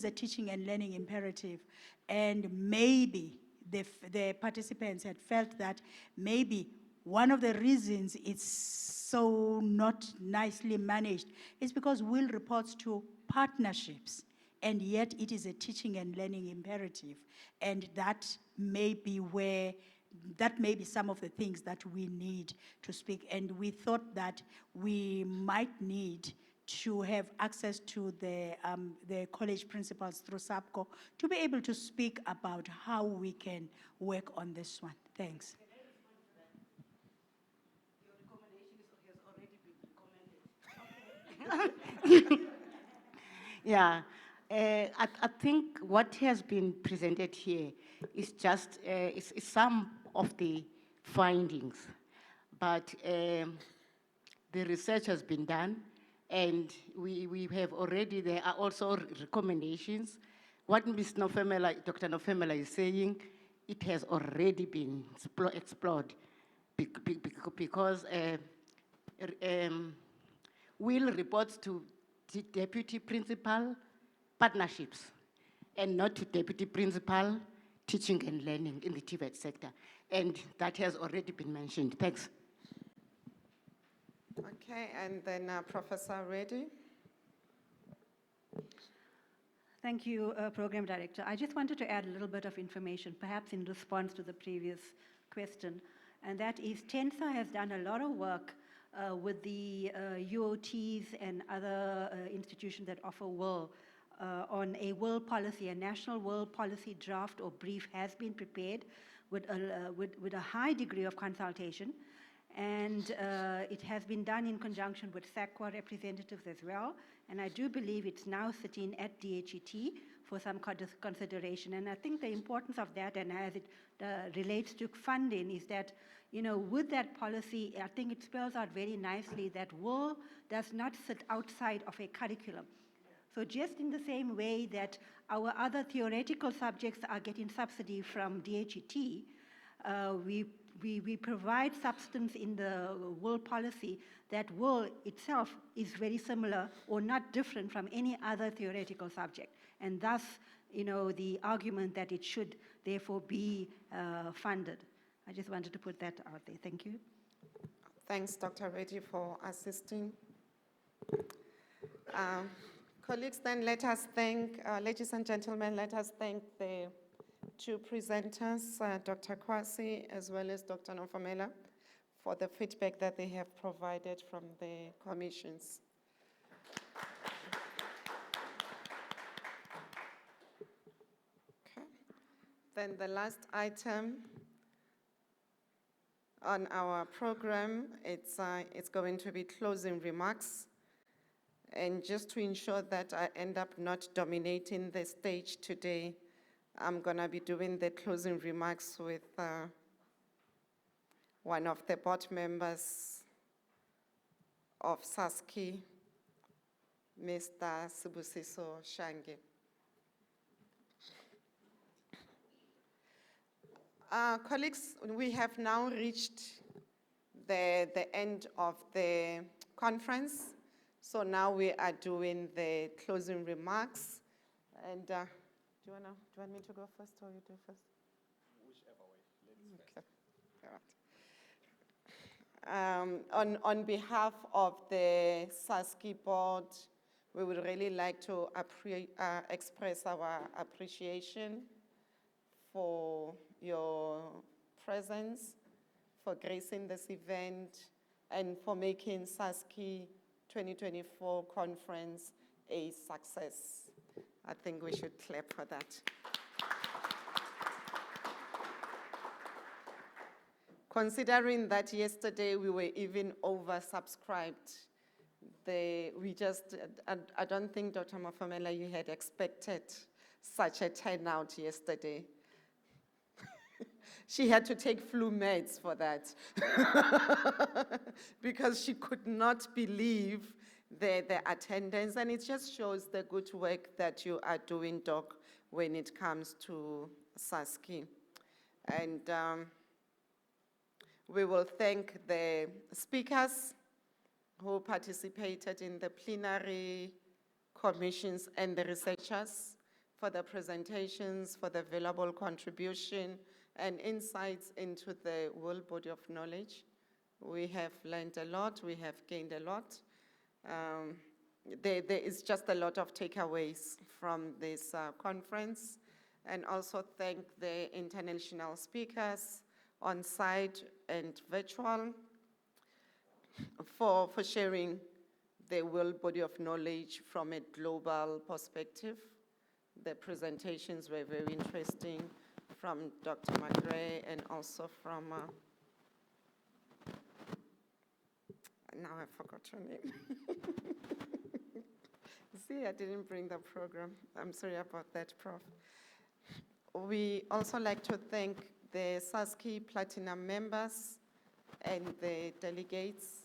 is a teaching and learning imperative, and maybe the participants had felt that maybe one of the reasons it's so not nicely managed is because Will reports to partnerships, and yet it is a teaching and learning imperative. And that may be some of the things that we need to speak. And we thought that we might need to have access to the college principals through SAPCO to be able to speak about how we can work on this one. Thanks. Yeah, I think what has been presented here is just is some of the findings, but the research has been done, and we have already, there are also recommendations. What Ms. Nofemela, Dr. Nofemela is saying, it has already been explored because Will reports to the deputy principal partnerships and not to deputy principal teaching and learning in the TVET sector. And that has already been mentioned. Thanks. Okay, and then Professor Reddy. Thank you, Program Director. I just wanted to add a little bit of information, perhaps in response to the previous question, and that is TENSA has done a lot of work with the UOTs and other institutions that offer WIL on a WIL policy. A national WIL policy draft or brief has been prepared with a high degree of consultation, and it has been done in conjunction with SACWA representatives as well, and I do believe it's now sitting at DHET for some consideration. And I think the importance of that, and as it relates to funding, is that, you know, with that policy, I think it spells out very nicely that WIL does not sit outside of a curriculum. So just in the same way that our other theoretical subjects are getting subsidy from DHET, we provide substance in the WIL policy that WIL itself is very similar or not different from any other theoretical subject. And thus, you know, the argument that it should therefore be funded. I just wanted to put that out there. Thank you. Thanks, Dr. Reddy, for assisting. Colleagues, then let us thank, ladies and gentlemen, let us thank the two presenters, Dr. Kwasi as well as Dr. Nofemela, for the feedback that they have provided from the commissions. Okay. Then the last item on our program, it's going to be closing remarks. And just to ensure that I end up not dominating the stage today, I'm going to be doing the closing remarks with one of the board members of SASKI, Mr. Sibusiso Shange. Colleagues, we have now reached the end of the conference. So now we are doing the closing remarks. And do you want me to go first or you do first? Whichever way. Okay. All right. On behalf of the SASKI board, we would really like to express our appreciation for your presence, for gracing this event, and for making SASKI 2024 conference a success. I think we should clap for that. Considering that yesterday we were even oversubscribed, I don't think, Dr. Nofemela, you had expected such a turnout yesterday. She had to take flu meds for that because she could not believe the attendance, and it just shows the good work that you are doing, Doc, when it comes to SASKI. And we will thank the speakers who participated in the plenary commissions and the researchers. for the presentations, for the valuable contribution and insights into the world body of knowledge. We have learned a lot, we have gained a lot. There is just a lot of takeaways from this conference, and also thank the international speakers on site and virtual for sharing the world body of knowledge from a global perspective. The presentations were very interesting from Dr. McRae and also from, now I forgot your name. See, I didn't bring the program. I'm sorry about that, Prof. We also like to thank the SASCI Platinum members and the delegates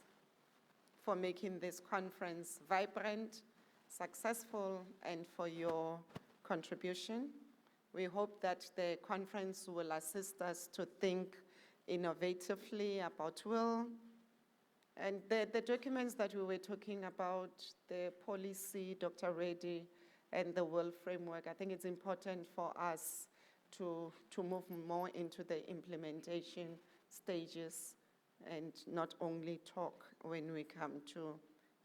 for making this conference vibrant, successful, and for your contribution. We hope that the conference will assist us to think innovatively about will. And the documents that we were talking about, the policy, Dr. Reddy, and the world framework, I think it's important for us to move more into the implementation stages and not only talk when we come to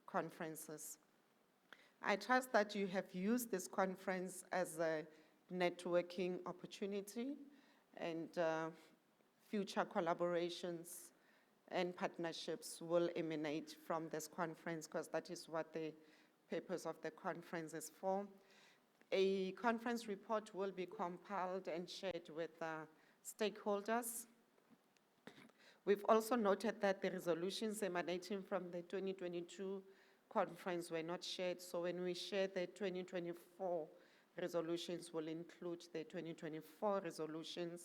conferences. I trust that you have used this conference as a networking opportunity, and future collaborations and partnerships will emanate from this conference, because that is what the purpose of the conference is for. A conference report will be compiled and shared with stakeholders. We've also noted that the resolutions emanating from the 2022 conference were not shared, so when we share the 2024 resolutions, we'll include the 2024 resolutions,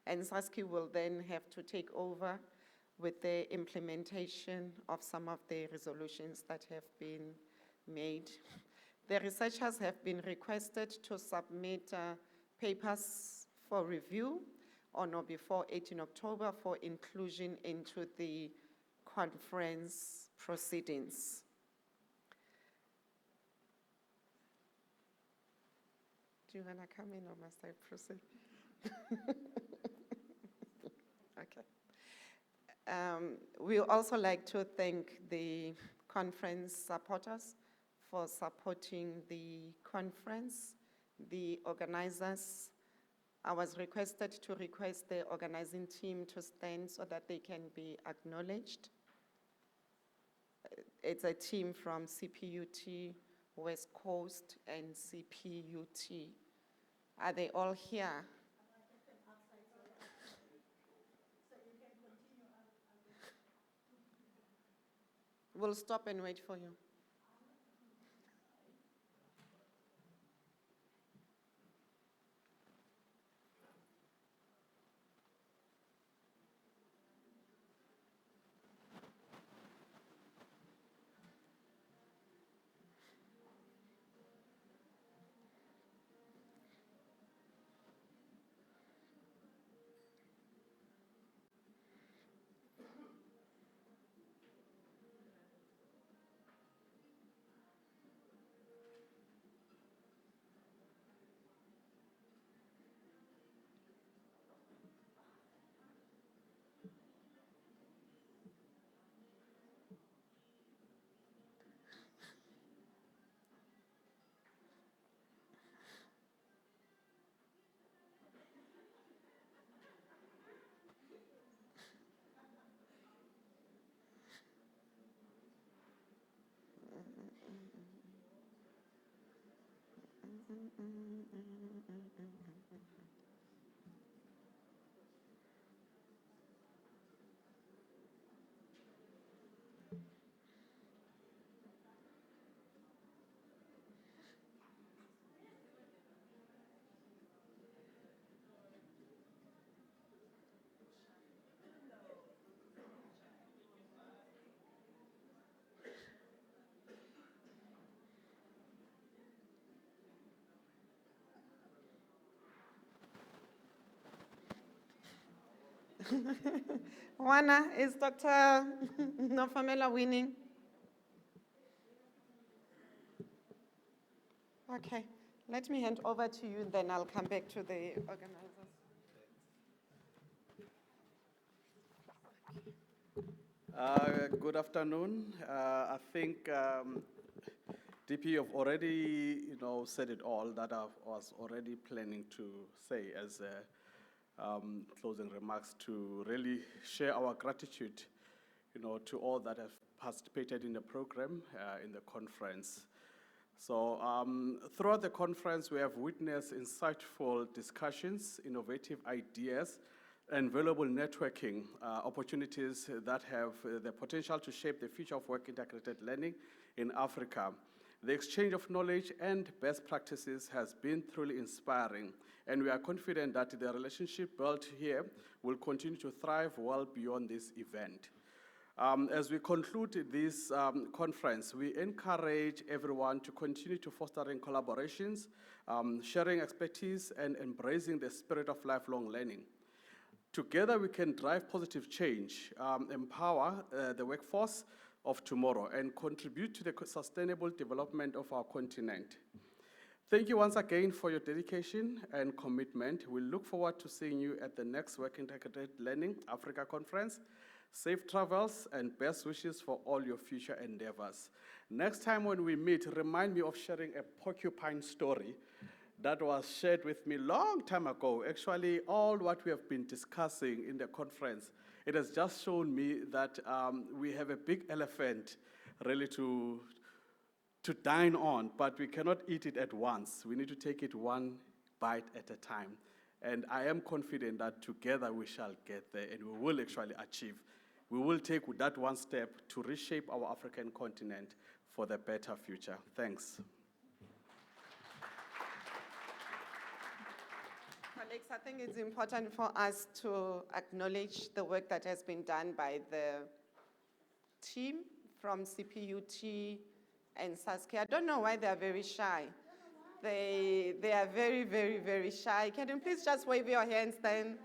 and SASCI will then have to take over with the implementation of some of the resolutions that have been made. The researchers have been requested to submit papers for review on or before 18 October for inclusion into the conference proceedings. Do you want to come in or must I proceed? Okay. We also like to thank the conference supporters for supporting the conference, the organizers. I was requested to request the organizing team to stand so that they can be acknowledged. It's a team from CPUT, West Coast, and CPUT. Are they all here? We'll stop and wait for you. Juana, is Dr. Nofamela winning? Okay, Let me hand over to you, then I'll come back to the organizers. Good afternoon. I think DP have already, said it all that I was already planning to say as closing remarks, to really share our gratitude, to all that have participated in the program, in the conference. So throughout the conference, we have witnessed insightful discussions, innovative ideas, and valuable networking opportunities that have the potential to shape the future of work integrated learning in Africa. The exchange of knowledge and best practices has been truly inspiring, and we are confident that the relationship built here will continue to thrive well beyond this event. As we conclude this conference, we encourage everyone to continue to fostering collaborations, sharing expertise, and embracing the spirit of lifelong learning. Together, we can drive positive change, empower the workforce of tomorrow, and contribute to the sustainable development of our continent. Thank you once again for your dedication and commitment. We look forward to seeing you at the next Work Integrated Learning Africa Conference. Safe travels and best wishes for all your future endeavors. Next time when we meet, remind me of sharing a porcupine story that was shared with me long time ago. Actually, all what we have been discussing in the conference, it has just shown me that we have a big elephant really to dine on, but we cannot eat it at once. We need to take it one bite at a time. And I am confident that together we shall get there, and we will actually achieve. We will take that one step to reshape our African continent for the better future. Thanks. Colleagues, I think it's important for us to acknowledge the work that has been done by the team from CPUT and Saskia. I don't know why they are very shy. They are very, very, very shy. Can you please just wave your hands then?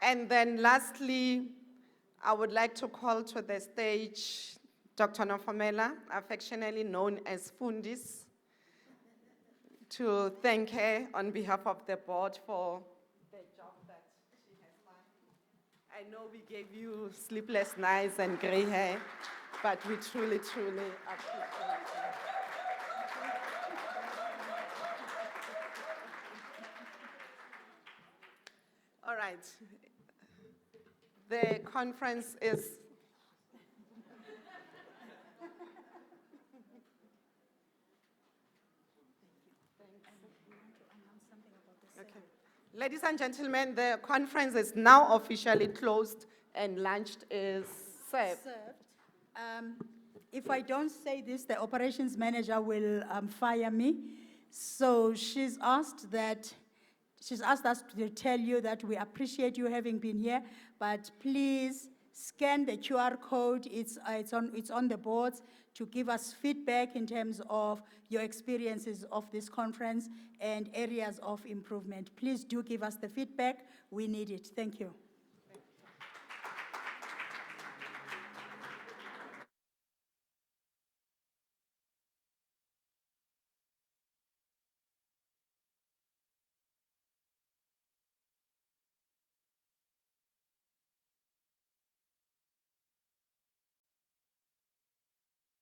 And then lastly, I would like to call to the stage Dr. Nofomela, affectionately known as Fundis, to thank her on behalf of the board for the job that she has done. I know we gave you sleepless nights and gray hair, but we truly, truly appreciate it. All right. The conference is okay. Ladies and gentlemen, the conference is now officially closed and lunch is served. If I don't say this, the operations manager will fire me. So she's asked us to tell you that we appreciate you having been here, but please scan the QR code. It's on the boards to give us feedback in terms of your experiences of this conference and areas of improvement. Please do give us the feedback. We need it. Thank you.